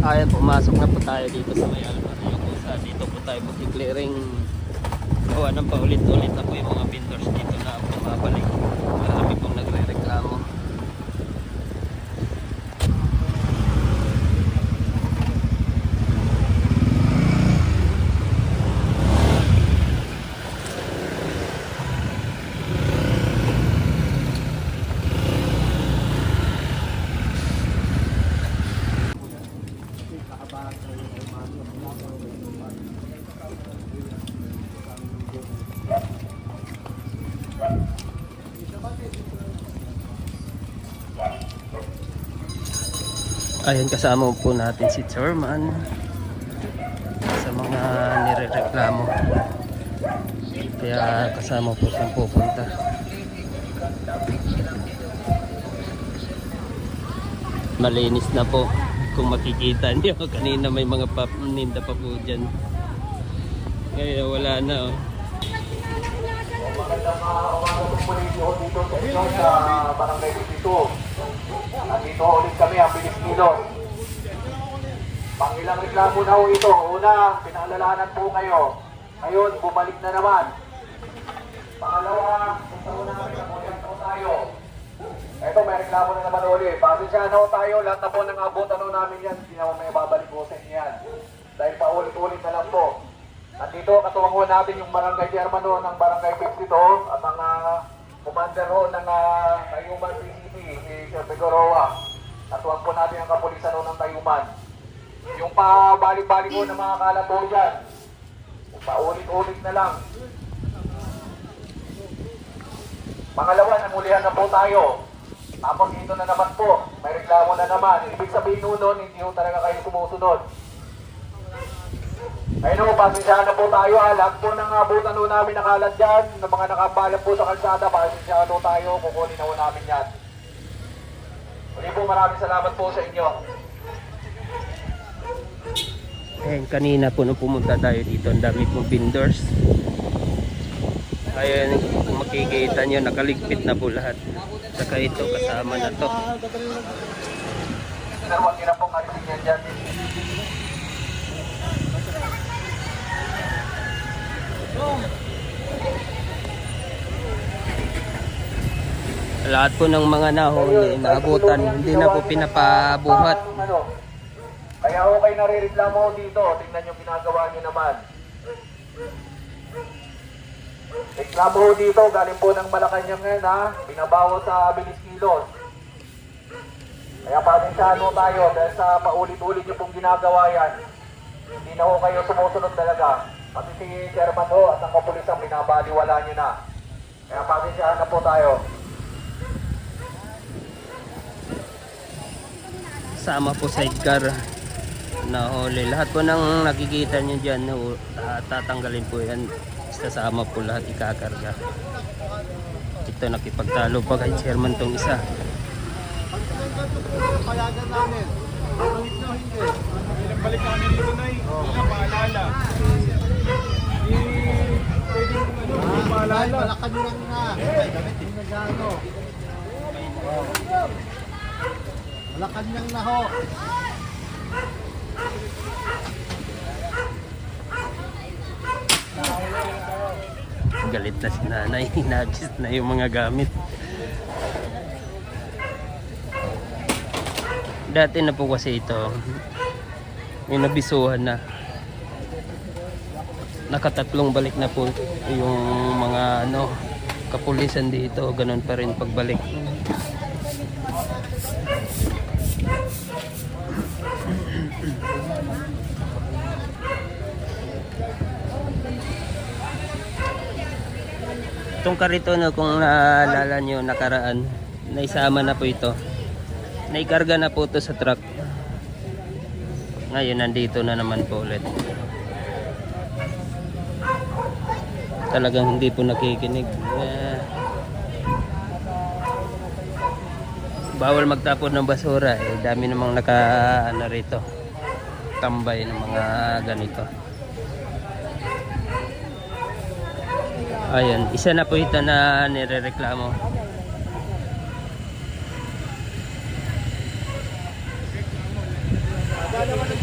Ayan, pumasok na po tayo dito sa may Almario. Dito po tayo mag-clearing. Gawa ng paulit-ulit na po yung mga vendors dito na bumabalik. Marami pong nagre-reklamo. Ayan, kasama po natin si Chairman sa mga nirereklamo. Kaya kasama po siyang pupunta. Malinis na po. Kung makikita niyo, kanina may mga paninda pa po dyan. Kaya wala na oh. Magandang umaga po dito sa Barangay dito. Nandito ulit kami ang Bilis Kilos. Pangilang reklamo na ho ito. Una, pinaalalahanan po kayo. Ngayon, bumalik na naman. Pangalawa, gusto ko namin na ulit po tayo. Ito, may reklamo na naman ulit. Pasensya na ho tayo. Lahat na po ng abutan namin yan. Hindi na may babalik po sa inyo yan. Dahil paulit-ulit na lang po. Nandito, katuwang ho natin yung barangay chairman ho ng barangay 52 at ang commander ho ng Tayuman PCP, si Sir Figueroa. Katuwang po natin ang kapulisan ho ng Tayuman. Yung pabalik-balik ho ng mga kalat ho dyan, paulit-ulit na lang. Pangalawa, namulihan na po tayo. Tapos dito na naman po, may reklamo na naman. Ibig sabihin nun, hindi ho talaga kayo sumusunod. Ayun po, pasensyahan na po tayo. Lahat po ng abutan po namin nakalat dyan, ng mga nakabalap po sa kalsada, pasensyahan po tayo, kukunin na po namin yan. Muli po, maraming salamat po sa inyo. Ayan, kanina po nung pumunta tayo dito, ang dami pong vendors. Ayan, kung makikita nyo, nakaligpit na po lahat. Saka ito, kasama na to. Sir, huwag nila pong arisin yan dyan. Lahat po ng mga nahuli, naabutan, hindi na po pinapabuhat. Kaya okay nare-reklamo dito. Tingnan nyo ginagawa nyo naman. Reklamo dito, galing po ng Malacanang ngayon ha. Binabawo sa Bilis Kilos. Kaya pasensyahan mo tayo dahil sa paulit-ulit nyo pong ginagawa yan. Hindi na ho kayo sumusunod talaga. Pati si Chairman ho at ang kapulisan binabaliwala nyo na. Kaya pasensyahan na po tayo. Sama po sidecar na huli. Lahat po ng nakikita nyo dyan, tatanggalin po yan. Sasama po lahat, ikakarga. Ito, nakipagtalo pa kay Chairman tong isa. Payagan namin. Balik na hindi. Ilang balik namin dito na paalala. Pwede paalala. Malakan lang na. Hindi na gano. Malakan lang na ho. Galit na si nanay. Hinagis na yung mga gamit. Dati na po kasi ito, may nabisuhan na. Nakatatlong balik na po yung mga kapulisan dito. Ganun pa rin pagbalik. Itong karito kung naalala nyo nakaraan, naisama na po ito. Naikarga na po ito sa truck. Ngayon nandito na naman po ulit. Talagang hindi po nakikinig. Bawal magtapon ng basura. Dami namang rito. Tambay ng mga ganito. Ayan, isa na po ito na nirereklamo. Dalawa ng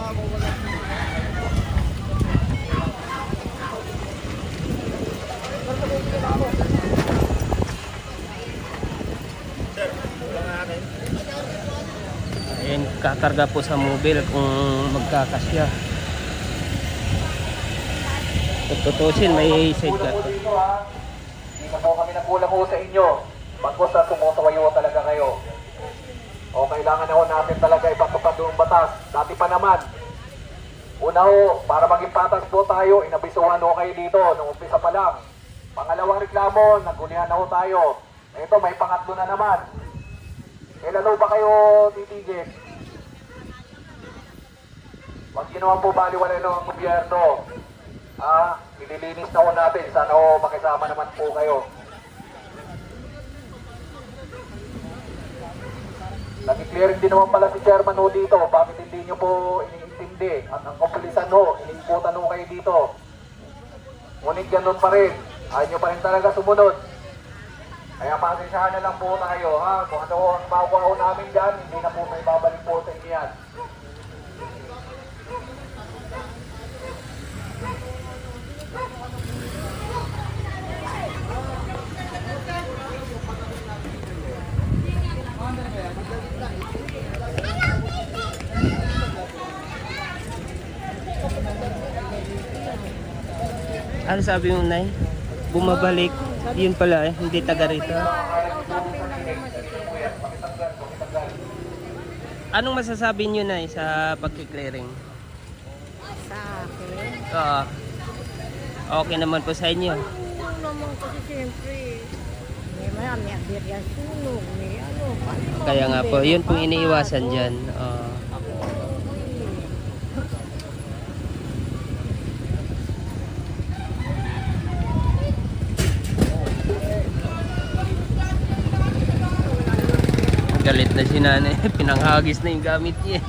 Ayan, kakarga po sa mobile kung magkakasya. Kung tutusin, may sidecar Kulang po pa. dito ha. Hindi na po kami nagkulang po sa inyo. Bagkos na sumusawayo talaga kayo. O kailangan na ho natin talaga ipatupad yung batas. Dati pa naman. Una ho, para maging patas po tayo, inabisuhan ho kayo dito nung umpisa pa lang. Pangalawang reklamo, nagulihan na ho tayo. Ito, may pangatlo na naman. Kailan ho ba kayo titigil? Pag ginawa po baliwala ng gobyerno, nililinis na ho natin. Sana ho makisama naman po kayo. Nag-clearing din naman pala si Chairman ho dito. Bakit hindi nyo po iniintindi? At ang kapulisan ho, iniimputan ho kayo dito. Ngunit ganun pa rin. Ayaw nyo pa rin talaga sumunod. Kaya pasensyahan na lang po tayo, ha? Kung ano ho ang makuha ho namin dyan, hindi na po may babalik po sa inyo yan. Ano sabi mo, Nay? Bumabalik. Yun pala, hindi taga rito. Anong masasabi niyo, Nay, sa pagki-clearing? Sa akin. Oo. Okay naman po sa inyo. Oo naman kasi siyempre, may abiryan sunog, may ano. Kaya nga po, yun pong iniiwasan dyan. Oo. Galit na si nanay. Pinanghagis na yung gamit niya.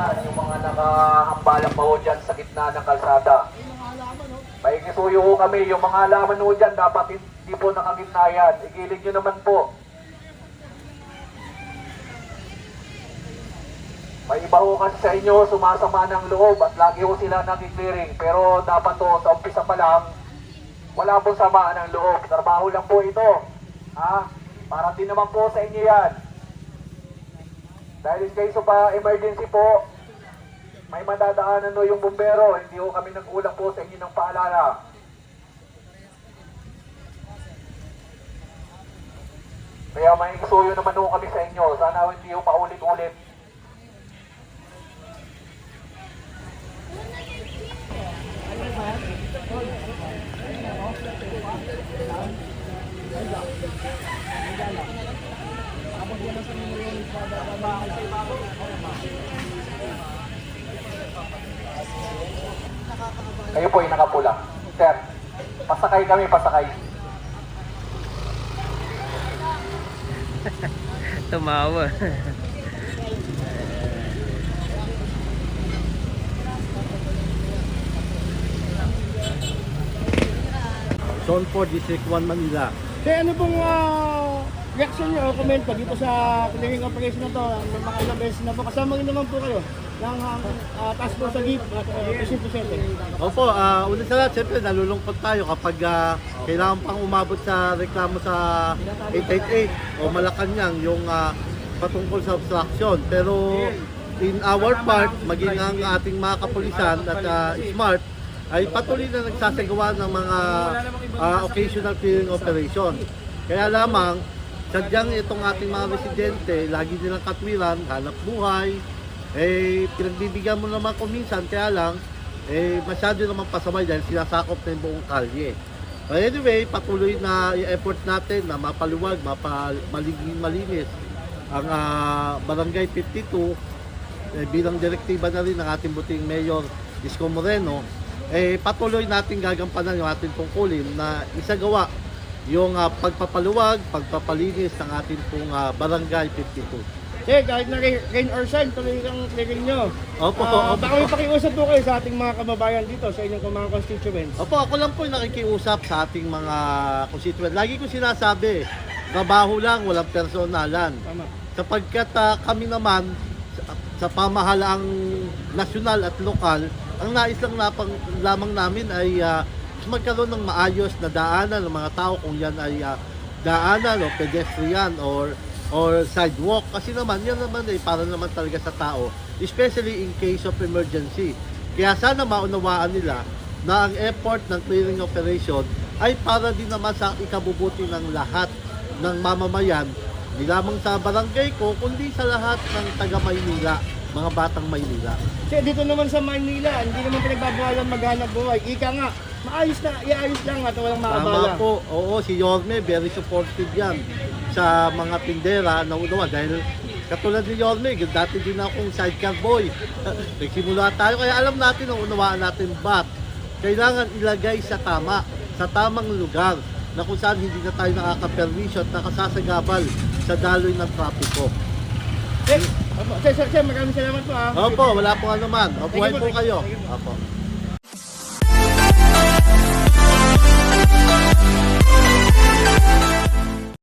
Yung mga nakahambalang baho dyan sa gitna ng kalsada. May kisuyo ho kami, yung mga halaman ho dyan, dapat hindi po nakagitna yan. Igilid nyo naman po. May iba ho kasi sa inyo, sumasama ng loob at lagi ho sila nag-clearing. Pero dapat ho, sa umpisa pa lang, wala pong samaan ng loob. Trabaho lang po ito. Ha? Para din naman po sa inyo yan. Dahil in case of emergency po, may madadaanan no yung bumbero. Hindi ho kami nag-ulang po sa inyo ng paalala. Kaya may isuyo naman ho kami sa inyo. Sana hindi ho paulit-ulit. Kayo po yung nakapula. Sir, pasakay kami, pasakay. Tumawa. Zone 4, District 1, Manila. Kaya ano pong reaction niyo o comment dito sa clearing operation na to? Mga ilang beses na po. Kasama rin naman po kayo. ng task force sa GIF at Presinto Center. Opo, una sa lahat, siyempre nalulungkot tayo kapag kailangan pang umabot sa reklamo sa 888 o Malacanang yung patungkol sa obstruction. Pero in our part, maging ang ating mga kapulisan at SMART ay patuloy na nagsasagawa ng mga occasional clearing operation. Kaya lamang, sadyang itong ating mga residente, lagi nilang katwiran, hanap buhay, pinagbibigyan mo naman kung minsan, kaya lang, masyado naman pasabay dahil sinasakop na yung buong kalye. But anyway, patuloy na i-effort natin na mapaluwag, malinis ang Barangay 52 bilang direktiba na rin ng ating buting Mayor Isko Moreno. Patuloy natin gagampanan yung ating tungkulin na isagawa yung pagpapaluwag, pagpapalinis ng ating pong Barangay 52. Kahit na rain or shine, tuloy ang clearing nyo. Opo, Baka may pakiusap po kayo sa ating mga kababayan dito, sa inyong mga constituents. Opo, ako lang po yung nakikiusap sa ating mga constituent. Lagi ko sinasabi, trabaho lang, walang personalan. Tama. Sapagkat kami naman, sa pamahalaang nasyonal at lokal, ang nais lang lamang namin ay magkaroon ng maayos na daanan ng mga tao, kung yan ay daanan o pedestrian or sidewalk, kasi naman yan naman para naman talaga sa tao, especially in case of emergency. Kaya sana maunawaan nila na ang effort ng clearing operation ay para din naman sa ikabubuti ng lahat ng mamamayan, hindi lamang sa barangay ko, kundi sa lahat ng taga Maynila, mga batang Maynila. Kasi dito naman sa Manila, hindi naman pinagbabawalan maghanap buhay. Ika nga, maayos na, iayos lang at walang maabala. Tama po, oo, si Yorme, very supportive yan sa mga tindera na unawa dahil katulad ni Yorme, dati din akong sidecar boy. Nagsimula tayo, kaya alam natin ang unawaan natin, but kailangan ilagay sa tamang lugar na kung saan hindi na tayo nakaka-permission at nakasasagabal sa daloy ng trapiko. Sir, maraming salamat po. Opo, wala pong anuman. Buhay po kayo. Thank you po. Opo.